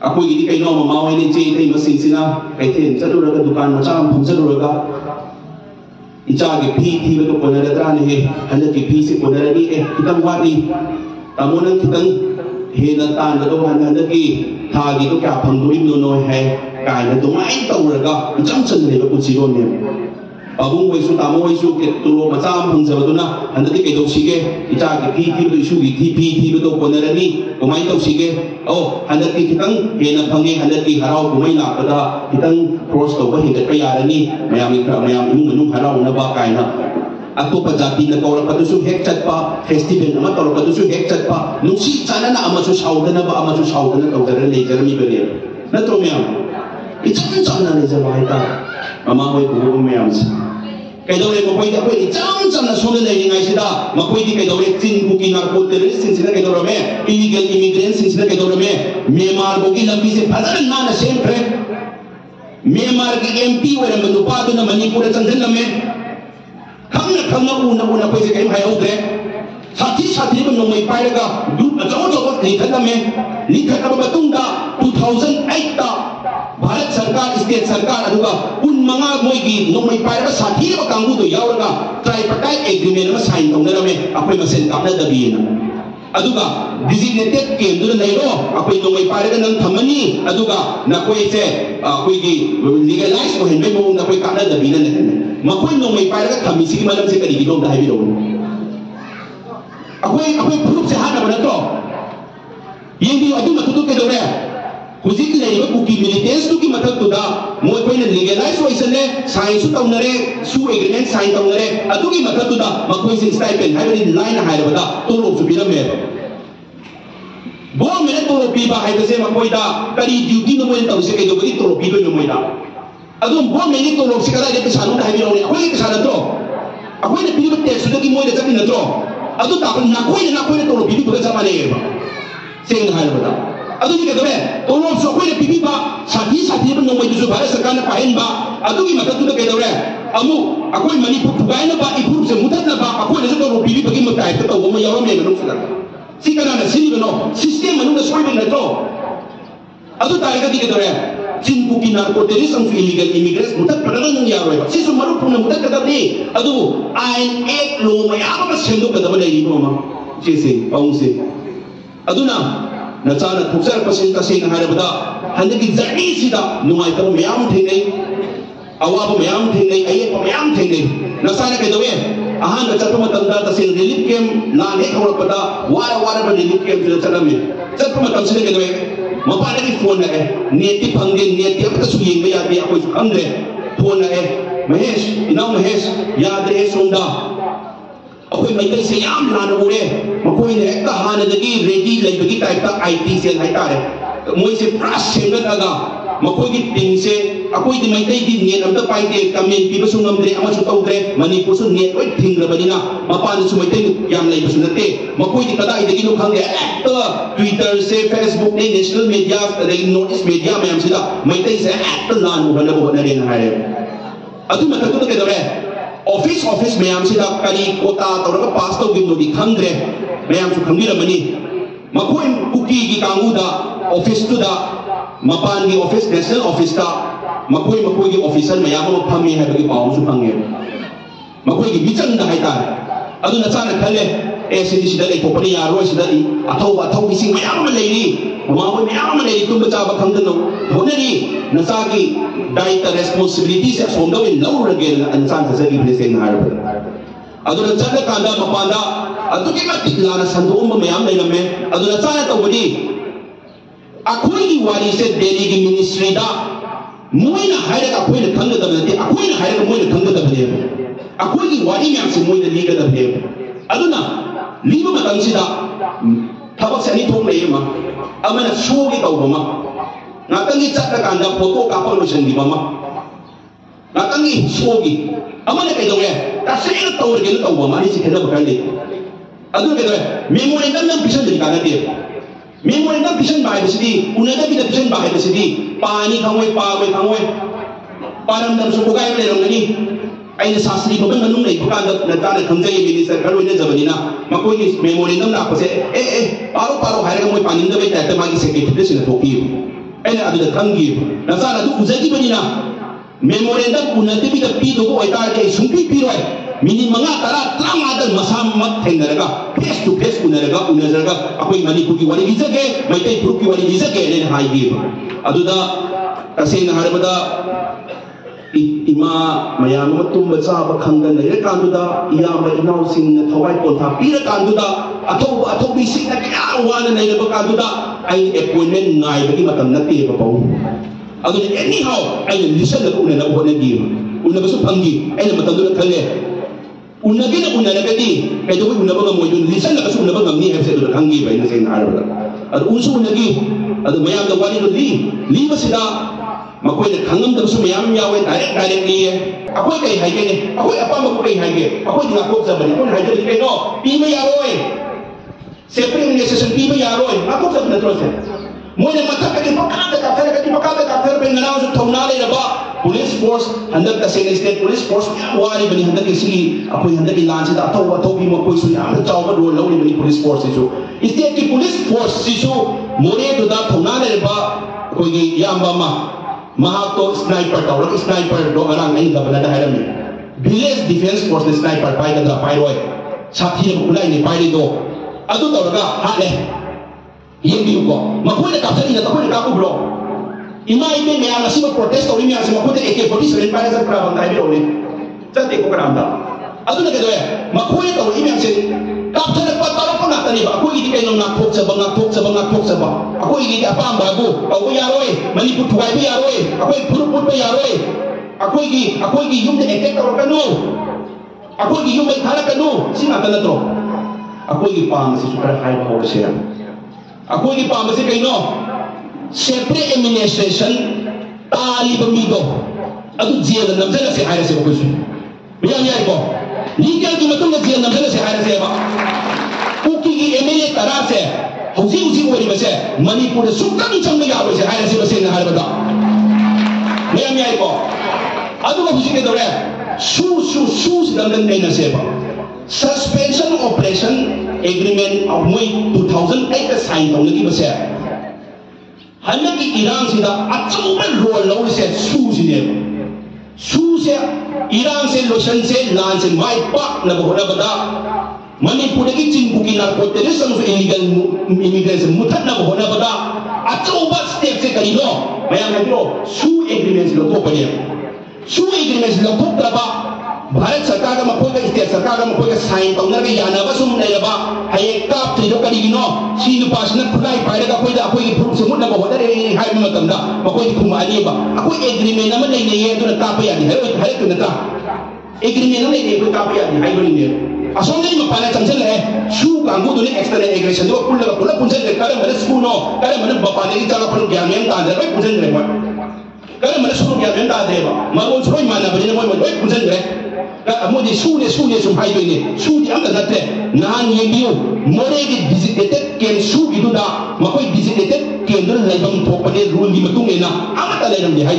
Aku ini kay no mama ini cai kay masing sina kay ten sa dulu ke dukan macam pun sa dulu ke ica ke pi betul pun ada terang ni hanya ke pi si pun ada ni kita buat ni tamu nang kita hena tan ke tu hanya ke thagi tu kya pangdurim no hai kaya tu main tahu raga macam macam ni betul sih ni abung waisu tamu waisu ke tu macam pun sa betul na hanya ke kay tu sih ke ica ke pi betul isu ke pi betul pun ada ni tu main tahu sih ke oh hanya ke kita hena panggil hanya ke harau tu main nak pada kita cross tu hingga kaya ni mayam ini menung harau na ba kaya na atau pajati na kau lepas tu hek cat pa festival nama kau lepas tu hek cat pa nusi sana na amat susah na ba amat susah na kau jalan lejar ni beri na tu mayam itu sana lejar mahita mama kau itu mayam kaya daw le makoi da koi jam jam na sone lai ngai sida makoi di kaya daw le tin buki narco terrorist sin sida kaya daw me illegal immigrants sin sida kaya daw me Myanmar bogi lambi se phalan na sempre Myanmar ki MP wala manupa do na Manipur chandan lame khangna una koi se kai hai au de साथी में नोंगई पायरगा ग्रुप अचौचौ लिखलमे लिखलबा मतुंगा 2008 ता भारत सरकार स्टेट सरकार अदुगा उन मंगा मोइगी नोंगई पायरगा साथी बा कांगु दो यावरगा ट्राइपार्टाइट एग्रीमेंट मा साइन तौनरमे अखोय मसेन कापना दबियेना अदुगा डिजिग्नेटेड केम दु नैरो अखोय नोंगई पायरगा नंग थमनी अदुगा नखोय से अखोयगी लीगलाइज को हेनबे मो नखोय कापना दबिना ने मखोय नोंगई पायरगा थमिसी की मलम से करिगी दोम दा हाइबिरो अखोई प्रूफ से हाथ बना तो ये भी अभी मतलब तो क्या दौरे खुशी की नहीं है बुकी मिलिटेंस तो की मतलब तो दा मोए कोई ने लीगलाइज हो इसने साइंस तो उन्हें सु एग्रीमेंट साइन तो उन्हें अतु की मतलब तो दा मकोई से स्टाइपेंड है वाली लाइन है बता तो लोग सुबह में वो मैंने तो लोग पीबा है जैसे मकोई दा करी ड्यूटी में मोए तो उसे के जो करी तो लोग पीबे में मोए दा अदुम वो मैंने तो लोग से करा जब किसानों का है भी लोग अखोई किसान तो अखोई ने पीबे टेक्स तो की मोए जब भी न तो अदु तापन नाकोई तो लोग पीबी बगा जाने है सेंग हाल बता अदु की कहते हैं तो लोग सो कोई ने पीबी बा साथी बन नोंगई जो भारत सरकार ने पाइन बा अदु की मतलब तो कहते हैं अमु अकोई मणिपुर पुगाई ना बा इपुर से मुदत ना बा अकोई ने तो लोग पीबी बगी मत आए तो वो मैं यार में मनुष्य का सिकना ना सिनी बनो सिस्टम मनुष्य सोई में तो अदु तारीख की कहते हैं जिनको की नार्को टेररिज्म इलीगल इमिग्रेंट्स मुदत पड़ना नहीं यार है सिसु मरु पुन मुदत कदम नहीं अदु आइन एक लो में आप बस सेंडो कदम ले लीबो मा जैसे पाउं से अदु ना नचाना थुक्सर पसिन कसे न हारे बदा हंदे की जर्नी सीधा नुमाई तो म्याम थे नहीं अवाब म्याम थे नहीं अये म्याम थे नहीं नचाना के दोवे आहान का चतुम तंदा तसिन रिलीफ कैंप लाने खबर पता वार बन रिलीफ कैंप चला में चतुम तंसिन के दोवे मपाने की फोन है नेटी फंगे नेटी अब तक सुनिए में याद है कोई फंगे फोन है महेश इनाम महेश याद है सोंदा अकोई मई से याम लाना बोले मकोई ने कहानी लगी रेडी लगी टाइप का आईटी सेल है तारे मोई से प्रास सेंगत आगा मकोई की टीम से अकोई दी मई दी नेट अब तक पाई दे कमेंट पीबे सुंगम दे अमा सुताउ दे मणिपुर सु नेट ओइ थिंग्र बनिना मपान सु मई याम लई बसुनते मकोई दी कदा इदगी नो खंगे एक्टर ट्विटर से फेसबुक ने नेशनल मीडिया रे नॉर्थ ईस्ट मीडिया में हमसिदा मई से एक्टर लान होना बोना रे हारे अदु मतलब तो के दरे ऑफिस में हमसिदा करी कोटा तौरगा पास तो गिनो दी खंग्रे मैं हमसु खंगिरमनी मकोई कुकी की कांगुदा ऑफिस टू दा मपान की ऑफिस नेशनल ऑफिस का मकोई की ऑफिसर में याम फमी है बगी पाउ सु फंगे मकोई की बिचंग दा हाइता अदु नचाना खले ए सिदी सिदा ले पोपनी यारो सिदा दी अथौ इसिंग मयाम लेनी मावो मयाम लेनी तुम बचा बखंग दनो होनेरी नचा की डाइट रेस्पोंसिबिलिटी से सोंदो इन लौ रगे इंसान सजगी प्लेसे हार अदु नचाना कांदा मपांदा अदु के मत लाना संदोम मयाम लेनमे अदु नचाना तौबदी अखोई की वारी से दिल्ली की मिनिस्ट्री दा मोइना हायरे का कोई ने खंग दबले अखोई ने हायरे मोइने खंग दबले अखोई की वारी में से मोइने लीग दबले अदुना लीब मतंग सिदा थबक से नि थोक लेमा अमना शोगी तौबमा नातंगी चक्का कांदा फोटो कापा लोशन दिबमा नातंगी शोगी अमना कई दोगे तसेर तौरगे तौबमा नि से खेदा बकले अदु के मेमोरेंडम नम पिसन दिखा दे मेमोरेंडम पिसन बाय बसिदी उनेदा भी पिसन बाय बसिदी पानी खाओय पावे खाओय पारम दम सुको गाय ले रंगनी आइने शास्त्री को बन नहीं दुकान नता ने खंजय मिनिस्टर घर होने जबनीना मकोई की मेमोरेंडम ना पसे पारो हायरे मोय पानी दबे ताते मागी सेक्रेटरी से थोकी ꯑꯩꯅ ꯑꯗꯨꯗ ꯈꯪꯈꯤꯕ ꯅꯁꯥꯅ ꯑꯗꯨ ꯎꯖꯈꯤꯕꯅꯤꯅ ꯃꯦꯃꯣꯔꯦꯟꯗꯝ ꯎꯅꯗꯕꯤꯗ ꯄꯤꯗꯧꯕ ꯑꯣꯏꯇꯥꯔꯗꯤ ꯑꯩ ꯁꯨꯡꯄꯤ ꯄꯤꯔꯣꯏ ꯃꯤꯅꯤꯠ 5, 10, 15ꯗ ꯃꯁꯥꯃꯛ ꯊꯦꯡꯅꯔꯒ ꯐꯦꯁ ꯇꯨ ꯐꯦꯁ उनजरगा अखोई मणिपुर वाली लीजगे मैतई फुरुक की वाली लीजगे ने हाईबीब अदुदा तसेंग हारबदा इमा मयाम तुम चाब खंगन लेरे कांदुदा इयाम इनाउ सिंह थवाई पोथा पीर कांदुदा अथोबी सिंह क्या वान लेरे कांदुदा आई अपॉइंटमेंट नाई बकी मतम नते बपौ अदुने एनी हाउ आई लिसन उने न होने गी उने बसु फंगी आई मतम दुन खले उनगे न उनरगदी कदो उनबग मोयदु लिसन बसु उनबग ngमनी है से खंगी बाइन सेन हारबदा अदु उनसु उनगी अदु मयाम द वाली ली बसिदा मकोई ने खंगम दबसु मयाम यावे डायरेक्ट ली है अकोई कई हाइगे ने अकोई अपा मको कई हाइगे अकोई दिना कोक जबनी कोन हाइगे के नो पीमे यारोय सेपरेट नेसेसन पीमे यारोय अको सब नत्रो से मोने मथा के पका का पे ननाव जो थौना ले रबा पुलिस फोर्स हंदक तसेन स्टेट पुलिस फोर्स वारी बनी हंदक इसी अकोई हंदक की लांच दा अथौ भी मकोई सु याम चाव रोल लौनी बनी पुलिस फोर्स जो स्टेट की पुलिस फोर्स सिसु मोरे दुदा थौना ले रबा कोई की याम बा महातो स्नाइपर टावर स्नाइपर दो अरांग नहीं दबना दा हैरम विलेज डिफेंस फोर्स ने स्नाइपर पाई दा पाइरोय साथी ने बुलाई ने पाइरी दो अदु तौरगा हाले येंबिउ को मकोई ने काफरी ने तकोई ने काकु ब्रो इमा इमे में आना सिबा प्रोटेस्ट और इमे आसे मकोई AK-47 पाई दा क्रा बंदा बिरो ने जते को करांदा अदु ने केदो मकोई तो इमे आसे काफरे पतारो को नातनी बा कोई की कइनो ना ठोक सबा अकोई की अपाम बागु औ यारोय मणिपुर थुगाई भी यारोय अकोई फुरुपुर पे यारोय अकोई की युम ने अटैक करो कनु अकोई की युम में थारा कनु सिना तनत्रो अकोई की पाम से सुपर हाई हो से अकोई की पाम से कइनो सेपरेट एडमिनिस्ट्रेशन ताली बमीदो अदु जेल नमजला से हाय से बकुसु बियाम याई को लीगल की मतुंग जेल नमजला से हाय से बा उकी की एमएलए तरा से हौजी ओरी बसे मणिपुर सुकन चंग यावे से हाय से बसे न हारबदा बियाम याई को अदु हौजी के दौरे सु दंदन ने सेबा suspension operation agreement of May 2008 का साइन तौन की बसे हन्नक की ईरान सिदा अचौबा रोल लौ से सु से ईरान से लोशन से लान से माई पाक न बहोना बदा मणिपुर की चिंपू की नार्कोटिक्स इलीगल इमिग्रेशन मुथत न बहोना बदा अचौबा स्टेप से करी लो मैं कहरो सु एग्रीमेंट लो तो पड़े सु एग्रीमेंट लो तो तबा भारत सरकार का मकोई का स्टेट सरकार का मकोई का साइन तौनर के यानाबा सुम लेबा हाय काप त्रिदो करिगिनो सीनु पासना खुलाई पाइरगा कोई दा कोई फुरुक से मुन्ना बहोदा रे हाय मतमदा मकोई खुमानी बा अकोई एग्रीमेंट अमा नहीं है तो काप यानी है तो नता एग्रीमेंट नहीं है कोई काप यानी हाय बनी ने असोंदे मपाना चंचल है सु कांगु दुने एक्सटर्नल एग्रेशन दो पुल्ला पुंजन रे करे मन स्कूल नो करे मन बपाने की जगह पर ज्ञान में तांदर भाई पुंजन रे करे मन स्कूल ज्ञान में ता देबा मगोन छोई माना बने मोय मोय पुंजन रे अमोदी सूने सुम हाई दोइने सूदी अमदा नते नान येबियो मोरे की डिजिटेटेड केन सु इदुदा मकोई डिजिटेटेड केंद्र लेबम थोपने रूल की मतुंगेना अमता लेनम दि हाई